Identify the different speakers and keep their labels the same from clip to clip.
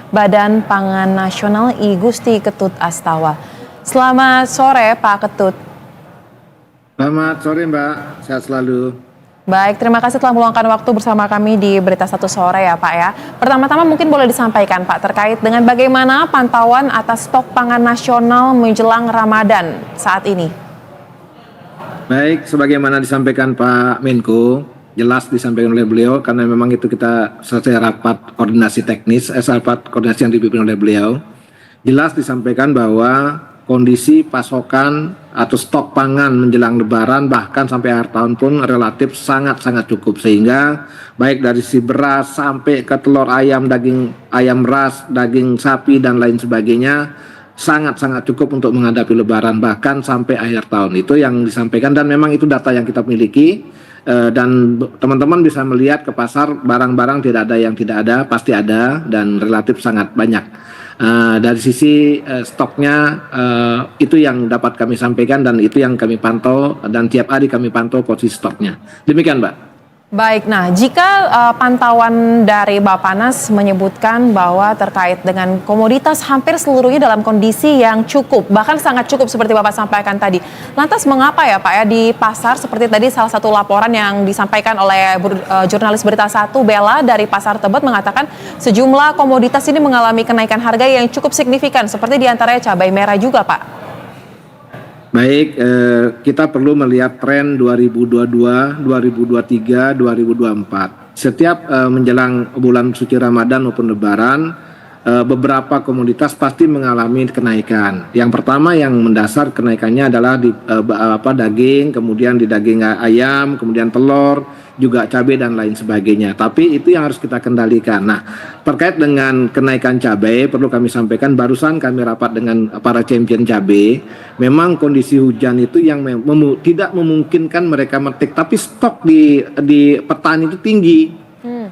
Speaker 1: Badan Pangan Nasional I Gusti Ketut Astawa. Selamat sore Pak Ketut.
Speaker 2: Selamat sore Mbak, sehat selalu.
Speaker 1: Baik, terima kasih telah meluangkan waktu bersama kami di Berita Satu Sore ya Pak ya. Pertama-tama mungkin boleh disampaikan Pak terkait dengan bagaimana pantauan atas stok pangan nasional menjelang Ramadan saat ini.
Speaker 2: Baik, sebagaimana disampaikan Pak Menko, jelas disampaikan oleh beliau karena memang itu kita selesai rapat koordinasi teknis, rapat koordinasi yang dipimpin oleh beliau. Jelas disampaikan bahwa kondisi pasokan atau stok pangan menjelang Lebaran bahkan sampai akhir tahun pun relatif sangat-sangat cukup, sehingga baik dari sisi beras sampai ke telur ayam, daging ayam ras, daging sapi dan lain sebagainya sangat-sangat cukup untuk menghadapi Lebaran bahkan sampai akhir tahun. Itu yang disampaikan dan memang itu data yang kita miliki. Dan teman-teman bisa melihat ke pasar barang-barang tidak ada yang tidak ada, pasti ada dan relatif sangat banyak. Dari sisi stoknya itu yang dapat kami sampaikan dan itu yang kami pantau dan tiap hari kami pantau posisi stoknya. Demikian Mbak.
Speaker 1: Baik, nah jika pantauan dari Bappenas menyebutkan bahwa terkait dengan komoditas hampir seluruhnya dalam kondisi yang cukup, bahkan sangat cukup seperti Bapak sampaikan tadi. Lantas mengapa ya Pak ya di pasar seperti tadi salah satu laporan yang disampaikan oleh jurnalis Berita Satu Bella dari Pasar Tebet mengatakan sejumlah komoditas ini mengalami kenaikan harga yang cukup signifikan seperti diantaranya cabai merah juga Pak.
Speaker 2: Baik, kita perlu melihat tren 2022, 2023, 2024. Setiap menjelang bulan suci Ramadan maupun Lebaran, beberapa komoditas pasti mengalami kenaikan. Yang pertama yang mendasar kenaikannya adalah di daging, kemudian di daging ayam, kemudian telur, juga cabai dan lain sebagainya. Tapi itu yang harus kita kendalikan. Nah, terkait dengan kenaikan cabai, perlu kami sampaikan barusan kami rapat dengan para champion cabai. Memang kondisi hujan itu yang tidak memungkinkan mereka memetik, tapi stok di petani itu tinggi.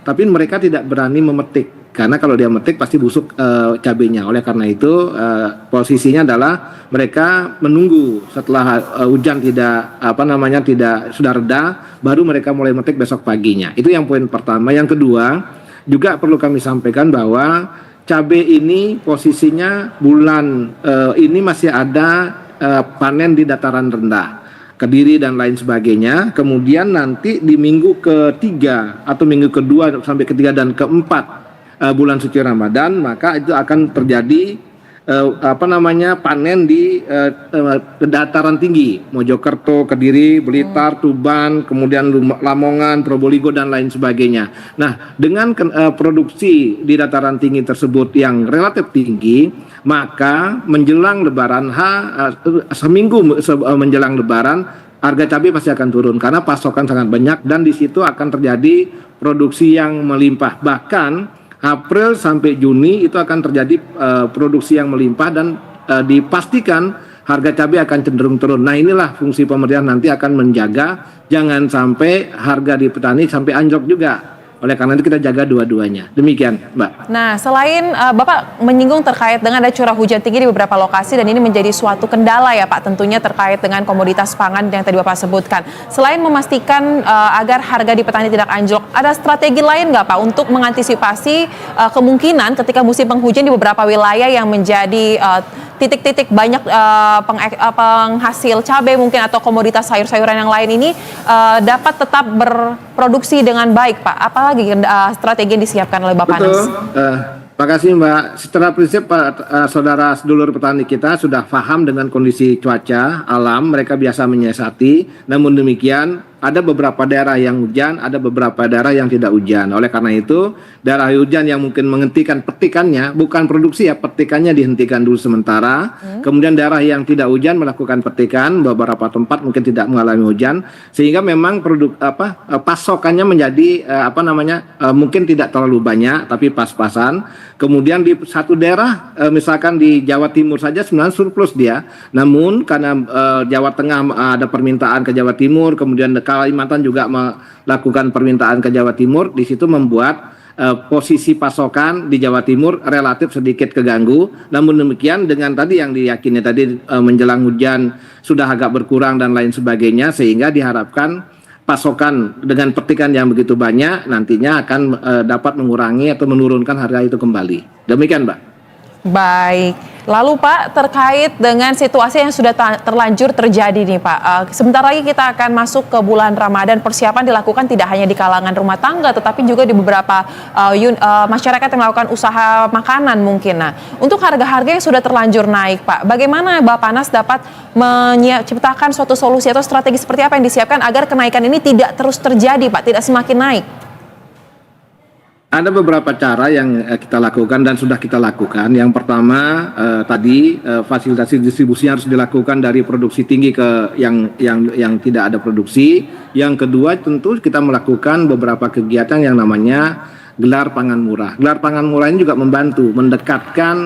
Speaker 2: Tapi mereka tidak berani memetik. Karena kalau dia metik pasti busuk cabenya. Oleh karena itu posisinya adalah mereka menunggu setelah hujan tidak sudah reda, baru mereka mulai metik besok paginya. Itu yang poin pertama. Yang kedua juga perlu kami sampaikan bahwa cabai ini posisinya bulan ini masih ada panen di dataran rendah, Kediri dan lain sebagainya. Kemudian nanti di minggu ketiga atau minggu kedua sampai ketiga dan keempat bulan suci Ramadan, maka itu akan terjadi panen di dataran tinggi, Mojokerto, Kediri, Blitar, Tuban, kemudian Lamongan, Probolinggo dan lain sebagainya. Nah, dengan produksi di dataran tinggi tersebut yang relatif tinggi, maka menjelang Lebaran seminggu menjelang Lebaran harga cabai pasti akan turun karena pasokan sangat banyak dan di situ akan terjadi produksi yang melimpah. Bahkan April sampai Juni itu akan terjadi produksi yang melimpah dan dipastikan harga cabai akan cenderung turun. Nah, inilah fungsi pemerintah nanti akan menjaga jangan sampai harga di petani sampai anjlok juga. Oleh karena itu kita jaga dua-duanya. Demikian, Mbak.
Speaker 1: Nah, selain Bapak menyinggung terkait dengan ada curah hujan tinggi di beberapa lokasi dan ini menjadi suatu kendala ya Pak tentunya terkait dengan komoditas pangan yang tadi Bapak sebutkan. Selain memastikan agar harga di petani tidak anjlok, ada strategi lain nggak Pak untuk mengantisipasi kemungkinan ketika musim penghujan di beberapa wilayah yang menjadi titik-titik banyak penghasil cabai mungkin atau komoditas sayur-sayuran yang lain ini dapat tetap berproduksi dengan baik Pak? Apalagi strategi yang disiapkan oleh Bappenas?
Speaker 2: Terima kasih Mbak. Secara prinsip saudara sedulur petani kita sudah paham dengan kondisi cuaca alam, mereka biasa menyiasati. Namun demikian ada beberapa daerah yang hujan, ada beberapa daerah yang tidak hujan. Oleh karena itu, daerah hujan yang mungkin menghentikan petikannya, bukan produksi ya, petikannya dihentikan dulu sementara. Kemudian daerah yang tidak hujan melakukan petikan, beberapa tempat mungkin tidak mengalami hujan, sehingga memang pasokannya menjadi mungkin tidak terlalu banyak, tapi pas-pasan. Kemudian di satu daerah, misalkan di Jawa Timur saja sebenarnya surplus dia, namun karena Jawa Tengah ada permintaan ke Jawa Timur, kemudian Kalimantan juga melakukan permintaan ke Jawa Timur, di situ membuat posisi pasokan di Jawa Timur relatif sedikit keganggu. Namun demikian dengan tadi yang diyakini tadi menjelang hujan sudah agak berkurang dan lain sebagainya, sehingga diharapkan pasokan dengan petikan yang begitu banyak nantinya akan dapat mengurangi atau menurunkan harga itu kembali. Demikian, Mbak.
Speaker 1: Baik, lalu Pak, terkait dengan situasi yang sudah terlanjur terjadi nih Pak, sebentar lagi kita akan masuk ke bulan Ramadan. Persiapan dilakukan tidak hanya di kalangan rumah tangga, tetapi juga di beberapa masyarakat yang melakukan usaha makanan mungkin. Nah, untuk harga-harga yang sudah terlanjur naik Pak, bagaimana Bappenas dapat menciptakan suatu solusi atau strategi seperti apa yang disiapkan agar kenaikan ini tidak terus terjadi Pak, tidak semakin naik?
Speaker 2: Ada beberapa cara yang kita lakukan dan sudah kita lakukan. Yang pertama tadi fasilitasi distribusi harus dilakukan dari produksi tinggi ke yang tidak ada produksi. Yang kedua tentu kita melakukan beberapa kegiatan yang namanya gelar pangan murah. Gelar pangan murah ini juga membantu mendekatkan,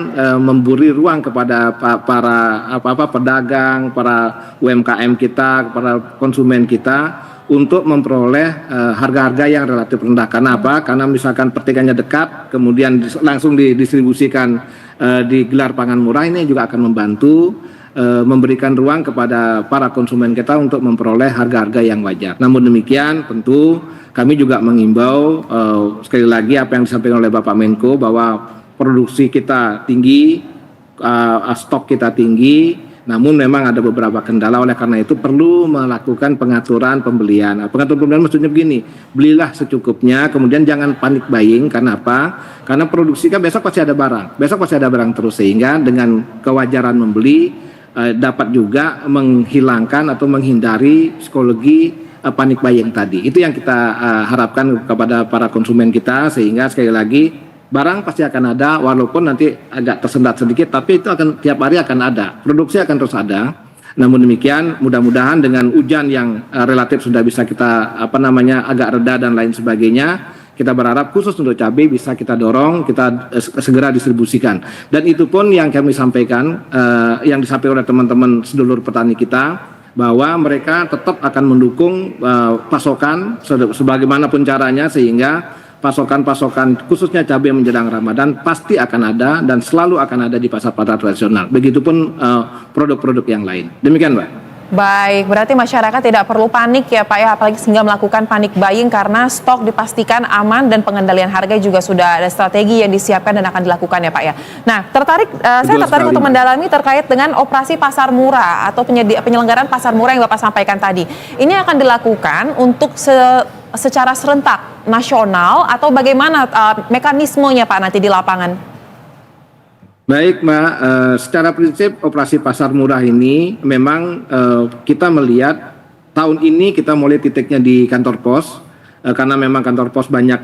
Speaker 2: memberi ruang kepada para pedagang, para UMKM kita, para konsumen kita untuk memperoleh harga-harga yang relatif rendah. Karena apa? Karena misalkan petikannya dekat, kemudian langsung didistribusikan di gelar pangan murah, ini juga akan membantu memberikan ruang kepada para konsumen kita untuk memperoleh harga-harga yang wajar. Namun demikian, tentu kami juga mengimbau sekali lagi apa yang disampaikan oleh Bapak Menko bahwa produksi kita tinggi, stok kita tinggi. Namun memang ada beberapa kendala, oleh karena itu perlu melakukan pengaturan pembelian. Pengaturan pembelian maksudnya begini, belilah secukupnya, kemudian jangan panik buying. Karena apa? Karena produksi kan besok pasti ada barang, terus, sehingga dengan kewajaran membeli dapat juga menghilangkan atau menghindari psikologi panik buying tadi. Itu yang kita harapkan kepada para konsumen kita, sehingga sekali lagi barang pasti akan ada, walaupun nanti agak tersendat sedikit, tapi itu akan tiap hari akan ada, produksi akan terus ada. Namun demikian, mudah-mudahan dengan hujan yang relatif sudah bisa kita agak reda dan lain sebagainya, kita berharap khusus untuk cabai bisa kita dorong, kita segera distribusikan. Dan itu pun yang kami sampaikan, yang disampaikan oleh teman-teman sedulur petani kita, bahwa mereka tetap akan mendukung pasokan sebagaimanapun caranya, sehingga pasokan-pasokan khususnya cabai menjelang Ramadan pasti akan ada dan selalu akan ada di pasar-pasar tradisional. Begitupun produk-produk yang lain. Demikian, Mbak.
Speaker 1: Baik, berarti masyarakat tidak perlu panik ya Pak ya, apalagi sehingga melakukan panik buying karena stok dipastikan aman dan pengendalian harga juga sudah ada strategi yang disiapkan dan akan dilakukan ya Pak ya. Nah, saya tertarik untuk mendalami terkait dengan operasi pasar murah atau penyelenggaraan pasar murah yang Bapak sampaikan tadi. Ini akan dilakukan untuk secara serentak nasional atau bagaimana mekanismenya Pak nanti di lapangan?
Speaker 2: Baik, Mbak, secara prinsip operasi pasar murah ini memang kita melihat tahun ini kita mulai titiknya di kantor pos, karena memang kantor pos banyak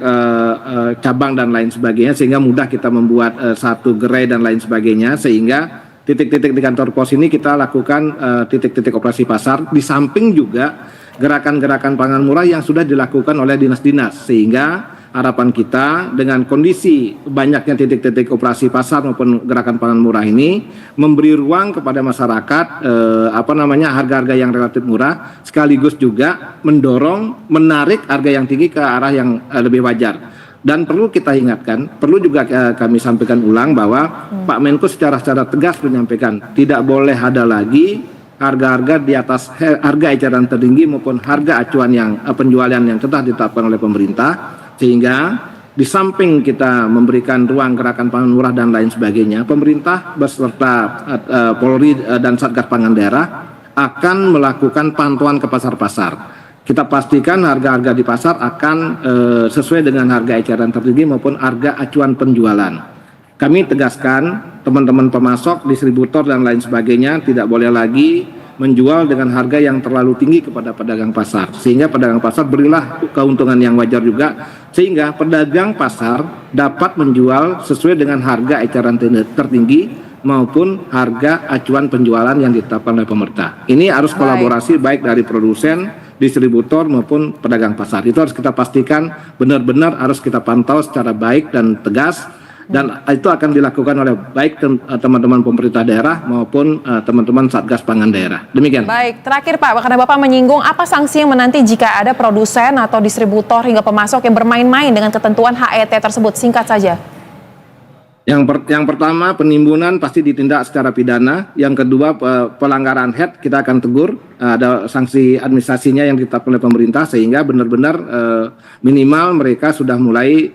Speaker 2: cabang dan lain sebagainya, sehingga mudah kita membuat satu gerai dan lain sebagainya, sehingga titik-titik di kantor pos ini kita lakukan titik-titik operasi pasar, di samping juga gerakan-gerakan pangan murah yang sudah dilakukan oleh dinas-dinas, sehingga harapan kita dengan kondisi banyaknya titik-titik operasi pasar maupun gerakan pangan murah ini memberi ruang kepada masyarakat harga-harga yang relatif murah, sekaligus juga mendorong menarik harga yang tinggi ke arah yang lebih wajar. Dan perlu kita ingatkan, perlu juga kami sampaikan ulang bahwa Pak Menko secara tegas menyampaikan tidak boleh ada lagi harga-harga di atas harga eceran tertinggi maupun harga acuan yang penjualan yang telah ditetapkan oleh pemerintah, sehingga di samping kita memberikan ruang gerakan pangan murah dan lain sebagainya, pemerintah beserta Polri dan Satgas Pangan Daerah akan melakukan pantauan ke pasar-pasar. Kita pastikan harga-harga di pasar akan sesuai dengan harga eceran tertinggi maupun harga acuan penjualan. Kami tegaskan teman-teman pemasok, distributor dan lain sebagainya tidak boleh lagi menjual dengan harga yang terlalu tinggi kepada pedagang pasar, sehingga pedagang pasar berilah keuntungan yang wajar juga, sehingga pedagang pasar dapat menjual sesuai dengan harga eceran tertinggi maupun harga acuan penjualan yang ditetapkan oleh pemerintah. Ini harus kolaborasi baik dari produsen, distributor maupun pedagang pasar. Itu harus kita pastikan benar-benar harus kita pantau secara baik dan tegas. Dan itu akan dilakukan oleh baik teman-teman pemerintah daerah maupun teman-teman Satgas Pangan Daerah. Demikian.
Speaker 1: Baik, terakhir Pak, karena Bapak menyinggung apa sanksi yang menanti jika ada produsen atau distributor hingga pemasok yang bermain-main dengan ketentuan HET tersebut, singkat saja.
Speaker 2: Yang pertama, penimbunan pasti ditindak secara pidana. Yang kedua, pelanggaran HET kita akan tegur. Ada sanksi administrasinya yang ditetapkan oleh pemerintah, sehingga benar-benar minimal mereka sudah mulai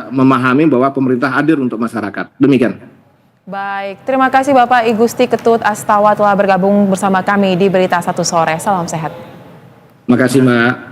Speaker 2: memahami bahwa pemerintah hadir untuk masyarakat. Demikian.
Speaker 1: Baik, terima kasih Bapak I Gusti Ketut Astawa telah bergabung bersama kami di Berita Satu Sore. Salam sehat.
Speaker 2: Terima kasih, Mbak.